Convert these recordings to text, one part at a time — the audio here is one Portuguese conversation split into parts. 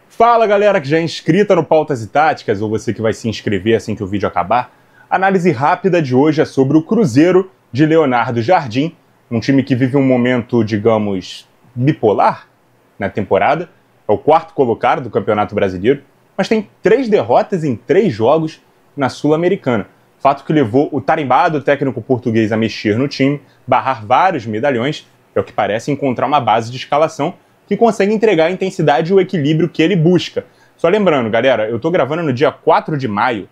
Fala galera que já é inscrita no Pautas e Táticas, ou você que vai se inscrever assim que o vídeo acabar. A análise rápida de hoje é sobre o Cruzeiro de Leonardo Jardim, um time que vive um momento, digamos, bipolar na temporada. É o quarto colocado do Campeonato Brasileiro, mas tem 3 derrotas em 3 jogos na Sul-Americana. Fato que levou o tarimbado técnico português a mexer no time, barrar vários medalhões, é o que parece encontrar uma base de escalação que consegue entregar a intensidade e o equilíbrio que ele busca. Só lembrando, galera, eu tô gravando no dia 4 de maio.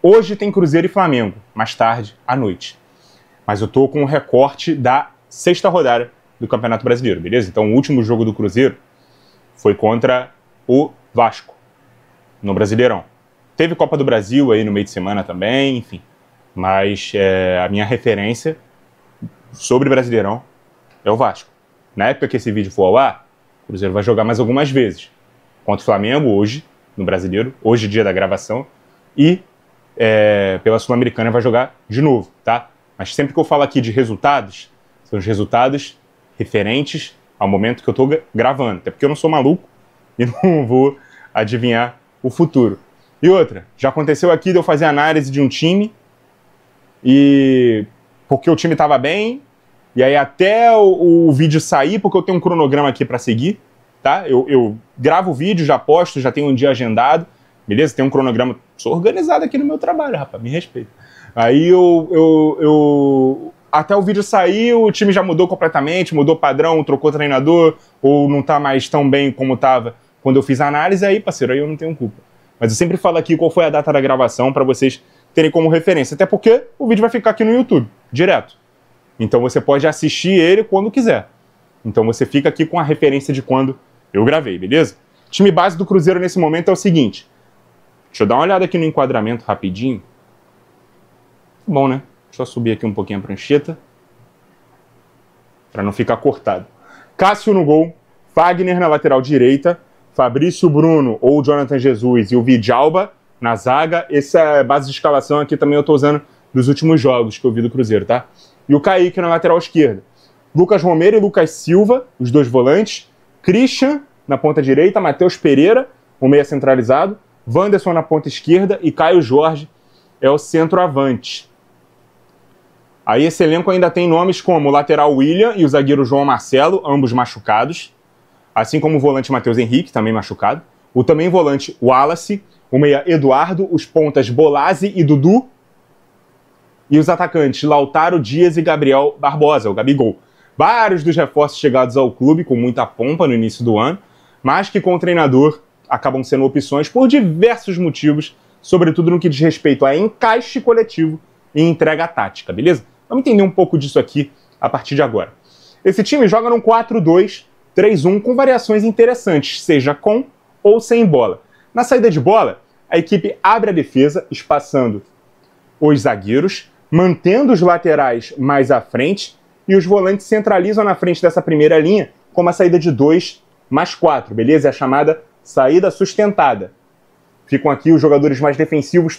Hoje tem Cruzeiro e Flamengo, mais tarde, à noite. Mas eu tô com o recorte da 6ª rodada do Campeonato Brasileiro, beleza? Então o último jogo do Cruzeiro foi contra o Vasco, no Brasileirão. Teve Copa do Brasil aí no meio de semana também, enfim. Mas a minha referência sobre Brasileirão é o Vasco. Na época que esse vídeo for ao ar, o Cruzeiro vai jogar mais algumas vezes. Contra o Flamengo, hoje, no Brasileiro, hoje dia da gravação, e pela Sul-Americana vai jogar de novo, tá? Mas sempre que eu falo aqui de resultados, são os resultados referentes ao momento que eu tô gravando. Até porque eu não sou maluco e não vou adivinhar o futuro. E outra, já aconteceu aqui de eu fazer análise de um time e porque o time estava bem, e aí até o vídeo sair, porque eu tenho um cronograma aqui para seguir, tá? Eu gravo o vídeo, já posto, já tenho um dia agendado, beleza? Tem um cronograma, sou organizado aqui no meu trabalho, rapaz, me respeita. Aí até o vídeo sair, o time já mudou completamente, mudou padrão, trocou treinador, ou não tá mais tão bem como tava quando eu fiz a análise, aí, parceiro, aí eu não tenho culpa. Mas eu sempre falo aqui qual foi a data da gravação para vocês terem como referência. Até porque o vídeo vai ficar aqui no YouTube, direto. Então você pode assistir ele quando quiser. Então você fica aqui com a referência de quando eu gravei, beleza? Time base do Cruzeiro nesse momento é o seguinte. Deixa eu dar uma olhada aqui no enquadramento rapidinho. Bom, né? Deixa eu subir aqui um pouquinho a prancheta. Para não ficar cortado. Cássio no gol. Fagner na lateral direita. Fabrício Bruno ou Jonathan Jesus e o Vidalba na zaga. Essa base de escalação aqui também eu tô usando dos últimos jogos que eu vi do Cruzeiro, tá? E o Kaique na lateral esquerda. Lucas Romero e Lucas Silva, os dois volantes. Christian na ponta direita. Matheus Pereira, o meia centralizado. Wanderson na ponta esquerda. E Caio Jorge é o centroavante. Aí esse elenco ainda tem nomes como o lateral William e o zagueiro João Marcelo, ambos machucados. Assim como o volante Matheus Henrique, também machucado. O também volante Wallace, o meia Eduardo, os pontas Bolazzi e Dudu. E os atacantes Lautaro Dias e Gabriel Barbosa, o Gabigol. Vários dos reforços chegados ao clube com muita pompa no início do ano, mas que com o treinador acabam sendo opções por diversos motivos, sobretudo no que diz respeito a encaixe coletivo e entrega tática, beleza? Vamos entender um pouco disso aqui a partir de agora. Esse time joga num 4-2-3-1 com variações interessantes, seja com ou sem bola. Na saída de bola, a equipe abre a defesa, espaçando os zagueiros, mantendo os laterais mais à frente, e os volantes centralizam na frente dessa primeira linha com uma saída de 2+4, beleza? É a chamada saída sustentada. Ficam aqui os jogadores mais defensivos,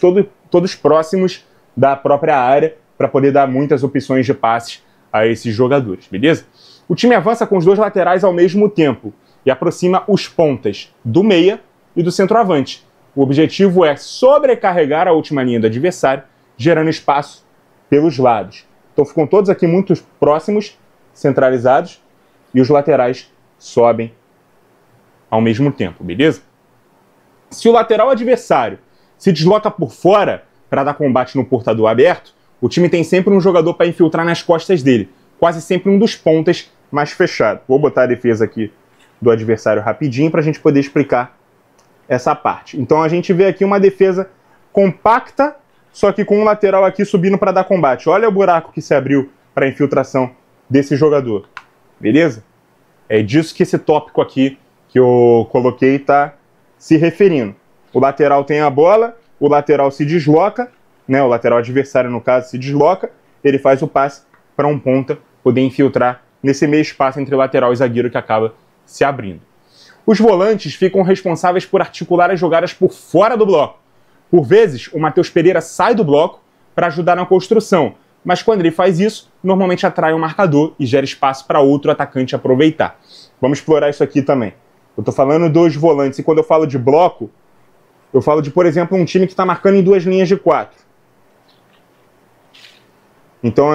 todos próximos da própria área, para poder dar muitas opções de passes a esses jogadores, beleza? O time avança com os dois laterais ao mesmo tempo e aproxima os pontas do meia e do centroavante. O objetivo é sobrecarregar a última linha do adversário, gerando espaço pelos lados. Então ficam todos aqui muito próximos, centralizados, e os laterais sobem ao mesmo tempo, beleza? Se o lateral adversário se desloca por fora para dar combate no portador aberto, o time tem sempre um jogador para infiltrar nas costas dele, quase sempre um dos pontas mais fechado. Vou botar a defesa aqui do adversário rapidinho para a gente poder explicar essa parte. Então a gente vê aqui uma defesa compacta, só que com um lateral aqui subindo para dar combate. Olha o buraco que se abriu para a infiltração desse jogador. Beleza? É disso que esse tópico aqui que eu coloquei está se referindo. O lateral tem a bola, o lateral se desloca, né? O lateral adversário, no caso, se desloca, ele faz o passe para um ponta poder infiltrar nesse meio espaço entre lateral e zagueiro que acaba se abrindo. Os volantes ficam responsáveis por articular as jogadas por fora do bloco. Por vezes, o Matheus Pereira sai do bloco para ajudar na construção, mas quando ele faz isso, normalmente atrai um marcador e gera espaço para outro atacante aproveitar. Vamos explorar isso aqui também. Eu tô falando dos volantes. E quando eu falo de bloco, eu falo de, por exemplo, um time que está marcando em 2 linhas de 4. Então,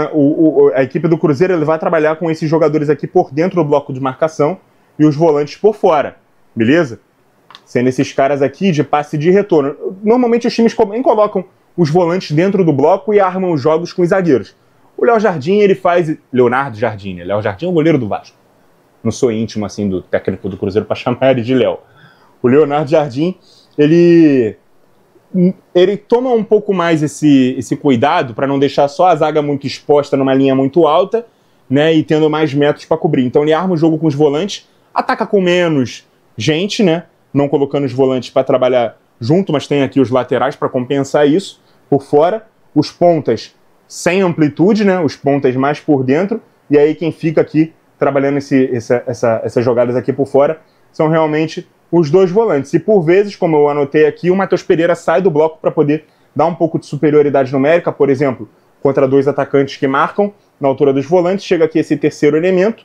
a equipe do Cruzeiro ele vai trabalhar com esses jogadores aqui por dentro do bloco de marcação e os volantes por fora, beleza? Sendo esses caras aqui de passe de retorno. Normalmente os times colocam os volantes dentro do bloco e armam os jogos com os zagueiros. O Léo Jardim, ele faz... Leonardo Jardim, né? Léo Jardim é o goleiro do Vasco. Não sou íntimo, assim, do técnico do Cruzeiro para chamar ele de Léo. O Leonardo Jardim, ele toma um pouco mais esse cuidado para não deixar só a zaga muito exposta numa linha muito alta, né, e tendo mais metros para cobrir. Então ele arma o jogo com os volantes, ataca com menos gente, né, não colocando os volantes para trabalhar junto, mas tem aqui os laterais para compensar isso por fora, os pontas sem amplitude, né, os pontas mais por dentro, e aí quem fica aqui trabalhando essas jogadas aqui por fora são realmente os dois volantes. E por vezes, como eu anotei aqui, o Matheus Pereira sai do bloco para poder dar um pouco de superioridade numérica, por exemplo, contra 2 atacantes que marcam na altura dos volantes, chega aqui esse terceiro elemento.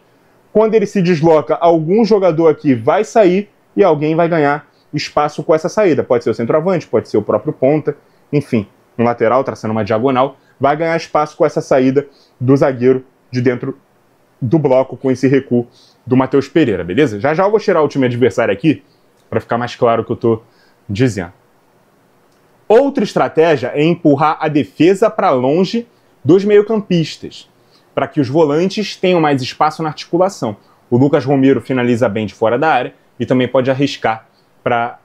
Quando ele se desloca, algum jogador aqui vai sair e alguém vai ganhar espaço com essa saída. Pode ser o centroavante, pode ser o próprio ponta, enfim, um lateral traçando uma diagonal, vai ganhar espaço com essa saída do zagueiro de dentro do bloco com esse recuo do Matheus Pereira, beleza? Já já eu vou tirar o time adversário aqui para ficar mais claro o que eu estou dizendo. Outra estratégia é empurrar a defesa para longe dos meio-campistas, para que os volantes tenham mais espaço na articulação. O Lucas Romero finaliza bem de fora da área e também pode arriscar para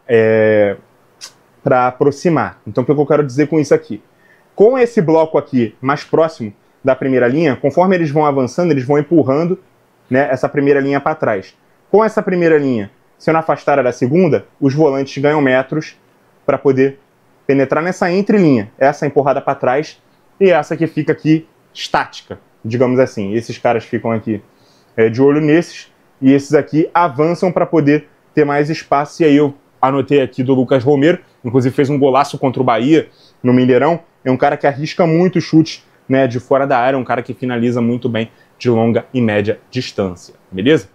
aproximar. Então o que eu quero dizer com isso aqui? Com esse bloco aqui mais próximo da primeira linha, conforme eles vão avançando, eles vão empurrando, né, essa primeira linha para trás. Com essa primeira linha sendo afastada da segunda, os volantes ganham metros para poder penetrar nessa entrelinha. Essa empurrada para trás e essa que fica aqui estática, digamos assim. Esses caras ficam aqui de olho nesses e esses aqui avançam para poder ter mais espaço. E aí eu anotei aqui do Lucas Romero, inclusive fez um golaço contra o Bahia no Mineirão. É um cara que arrisca muito chute, né, de fora da área, um cara que finaliza muito bem de longa e média distância, beleza?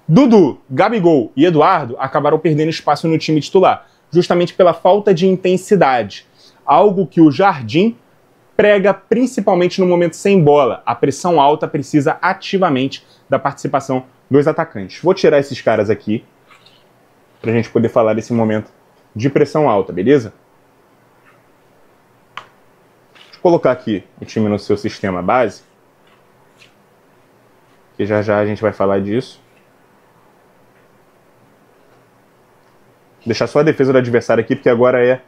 Dudu, Gabigol e Eduardo acabaram perdendo espaço no time titular, justamente pela falta de intensidade, algo que o Jardim prega principalmente no momento sem bola. A pressão alta precisa ativamente da participação dos atacantes. Vou tirar esses caras aqui para a gente poder falar desse momento de pressão alta, beleza? Colocar aqui o time no seu sistema base, que já já a gente vai falar disso. Deixar só a defesa do adversário aqui, porque agora é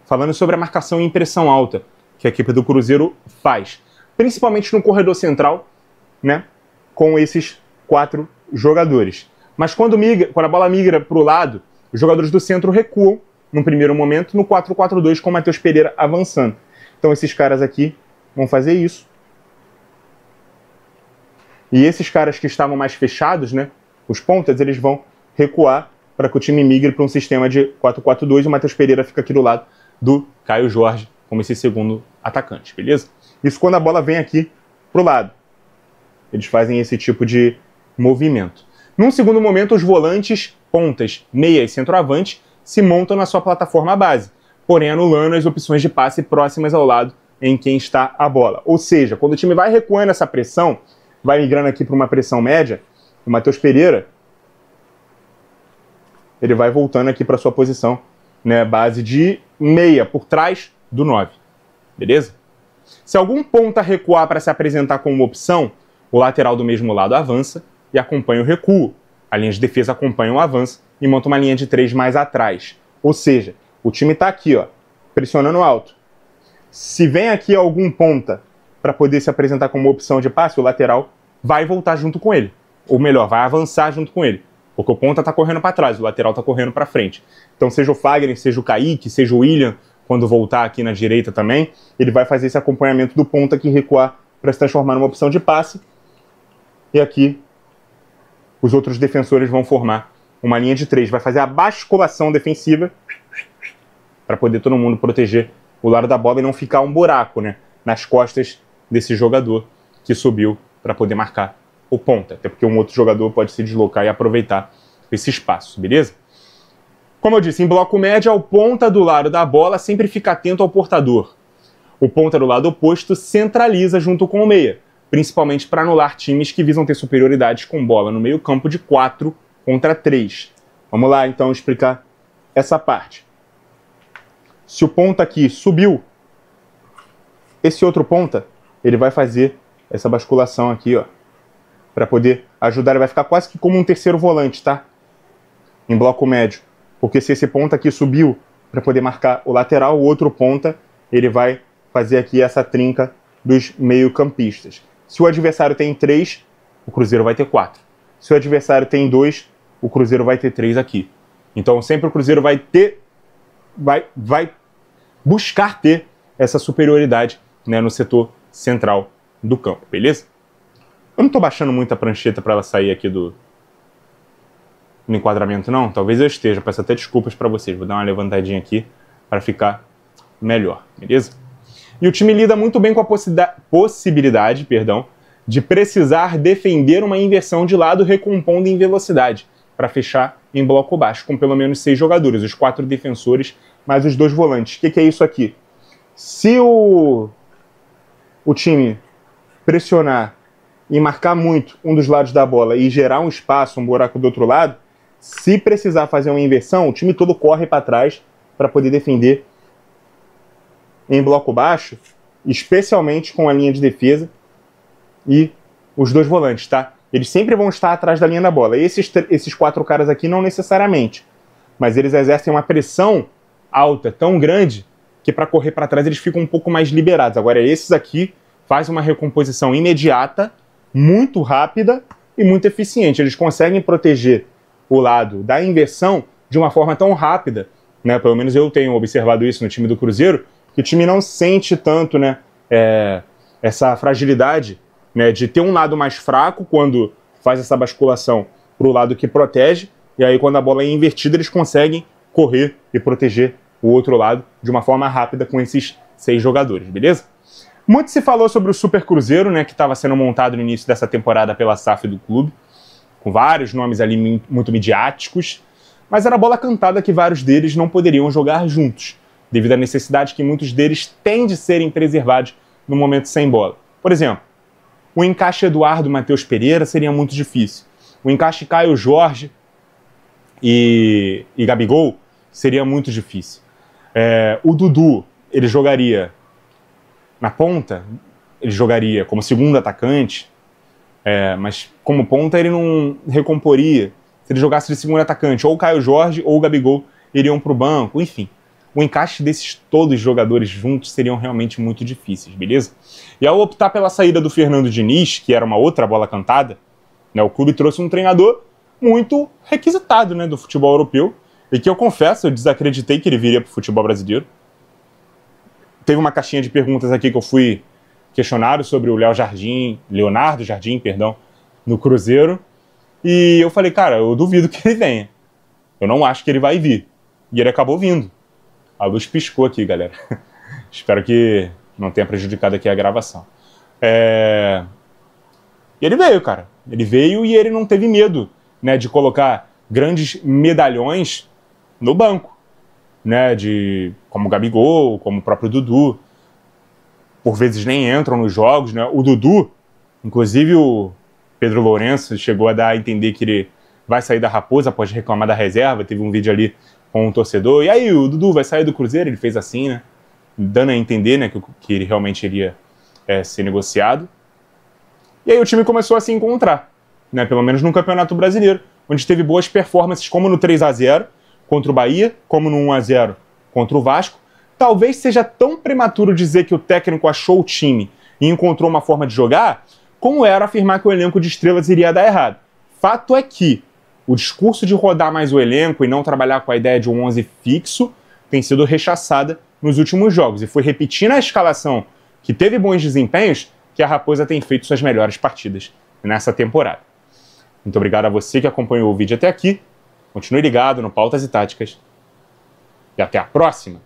falando sobre a marcação em pressão alta que a equipe do Cruzeiro faz, principalmente no corredor central, né, com esses 4 jogadores. Mas quando a bola migra para o lado, os jogadores do centro recuam no primeiro momento no 4-4-2 com o Matheus Pereira avançando. Então esses caras aqui vão fazer isso. E esses caras que estavam mais fechados, né, os pontas, eles vão recuar para que o time migre para um sistema de 4-4-2 e o Matheus Pereira fica aqui do lado do Caio Jorge como esse segundo atacante, beleza? Isso quando a bola vem aqui pro lado. Eles fazem esse tipo de movimento. Num segundo momento, os volantes, pontas, meia e centroavante se montam na sua plataforma base, porém anulando as opções de passe próximas ao lado em quem está a bola. Ou seja, quando o time vai recuando essa pressão, vai migrando aqui para uma pressão média, o Matheus Pereira, ele vai voltando aqui para sua posição, né, base de meia, por trás do 9. Beleza? Se algum ponta recuar para se apresentar como opção, o lateral do mesmo lado avança e acompanha o recuo. A linha de defesa acompanha o avanço e monta uma linha de 3 mais atrás. Ou seja, o time está aqui, ó, pressionando alto. Se vem aqui algum ponta para poder se apresentar como opção de passe, o lateral vai voltar junto com ele. Ou melhor, vai avançar junto com ele. Porque o ponta está correndo para trás, o lateral está correndo para frente. Então, seja o Fagner, seja o Kaique, seja o William, quando voltar aqui na direita também, ele vai fazer esse acompanhamento do ponta que recuar para se transformar numa opção de passe. E aqui, os outros defensores vão formar uma linha de 3. Vai fazer a basculação defensiva para poder todo mundo proteger o lado da bola e não ficar um buraco, né, nas costas desse jogador que subiu para poder marcar o ponta. Até porque um outro jogador pode se deslocar e aproveitar esse espaço, beleza? Como eu disse, em bloco médio, o ponta do lado da bola sempre fica atento ao portador. O ponta do lado oposto centraliza junto com o meia, principalmente para anular times que visam ter superioridades com bola no meio campo de 4 contra 3. Vamos lá, então, explicar essa parte. Se o ponta aqui subiu, esse outro ponta, ele vai fazer essa basculação aqui, ó, para poder ajudar. Ele vai ficar quase que como um terceiro volante, tá? Em bloco médio. Porque se esse ponta aqui subiu para poder marcar o lateral, o outro ponta, ele vai fazer aqui essa trinca dos meio-campistas. Se o adversário tem 3, o Cruzeiro vai ter 4. Se o adversário tem 2, o Cruzeiro vai ter 3 aqui. Então sempre o Cruzeiro vai buscar ter essa superioridade, né, no setor central do campo, beleza? Eu não estou baixando muito a prancheta para ela sair aqui no enquadramento, não. Talvez eu esteja, peço até desculpas para vocês. Vou dar uma levantadinha aqui para ficar melhor, beleza? E o time lida muito bem com a possibilidade, de precisar defender uma inversão de lado recompondo em velocidade, para fechar em bloco baixo, com pelo menos 6 jogadores, os 4 defensores, mais os 2 volantes. O que é isso aqui? Se o time pressionar e marcar muito um dos lados da bola e gerar um espaço, um buraco do outro lado, se precisar fazer uma inversão, o time todo corre para trás para poder defender em bloco baixo, especialmente com a linha de defesa e os 2 volantes, tá? Eles sempre vão estar atrás da linha da bola. Esses 4 caras aqui não necessariamente, mas eles exercem uma pressão alta, tão grande, que para correr para trás eles ficam um pouco mais liberados. Agora esses aqui fazem uma recomposição imediata, muito rápida e muito eficiente. Eles conseguem proteger o lado da inversão de uma forma tão rápida, né? Pelo menos eu tenho observado isso no time do Cruzeiro, que o time não sente tanto, né, essa fragilidade, né, de ter um lado mais fraco quando faz essa basculação para o lado que protege, e aí quando a bola é invertida eles conseguem correr e proteger o outro lado de uma forma rápida com esses 6 jogadores, beleza? Muito se falou sobre o Super Cruzeiro, né, que estava sendo montado no início dessa temporada pela SAF do clube, com vários nomes ali muito midiáticos, mas era bola cantada que vários deles não poderiam jogar juntos, devido à necessidade que muitos deles têm de serem preservados no momento sem bola. Por exemplo, o encaixe Eduardo Matheus Pereira seria muito difícil. O encaixe Caio Jorge e Gabigol seria muito difícil. O Dudu, ele jogaria na ponta, ele jogaria como segundo atacante, mas como ponta ele não recomporia. Se ele jogasse de segundo atacante, ou o Caio Jorge ou o Gabigol iriam para o banco, enfim. O encaixe desses todos os jogadores juntos seriam realmente muito difíceis, beleza? E ao optar pela saída do Fernando Diniz, que era uma outra bola cantada, né, o clube trouxe um treinador muito requisitado, né, do futebol europeu, e que eu confesso, eu desacreditei que ele viria para o futebol brasileiro. Teve uma caixinha de perguntas aqui que eu fui questionado sobre o Leonardo Jardim, no Cruzeiro, e eu falei, cara, eu duvido que ele venha. Eu não acho que ele vai vir. E ele acabou vindo. A luz piscou aqui, galera. Espero que não tenha prejudicado aqui a gravação. E ele veio, cara. Ele veio e ele não teve medo, né, de colocar grandes medalhões no banco, né, como o Gabigol, como o próprio Dudu. Por vezes nem entram nos jogos, né? O Dudu, inclusive o Pedro Lourenço chegou a dar a entender que ele vai sair da Raposa após reclamar da reserva. Teve um vídeo ali com um torcedor. E aí, o Dudu vai sair do Cruzeiro? Ele fez assim, né? Dando a entender, né, que ele realmente iria ser negociado. E aí o time começou a se encontrar, né? Pelo menos no Campeonato Brasileiro, onde teve boas performances, como no 3-0 contra o Bahia, como no 1-0 contra o Vasco. Talvez seja tão prematuro dizer que o técnico achou o time e encontrou uma forma de jogar, como era afirmar que o elenco de estrelas iria dar errado. Fato é que o discurso de rodar mais o elenco e não trabalhar com a ideia de um 11 fixo tem sido rechaçada nos últimos jogos. E foi repetindo a escalação que teve bons desempenhos que a Raposa tem feito suas melhores partidas nessa temporada. Muito obrigado a você que acompanhou o vídeo até aqui. Continue ligado no Pautas e Táticas. E até a próxima!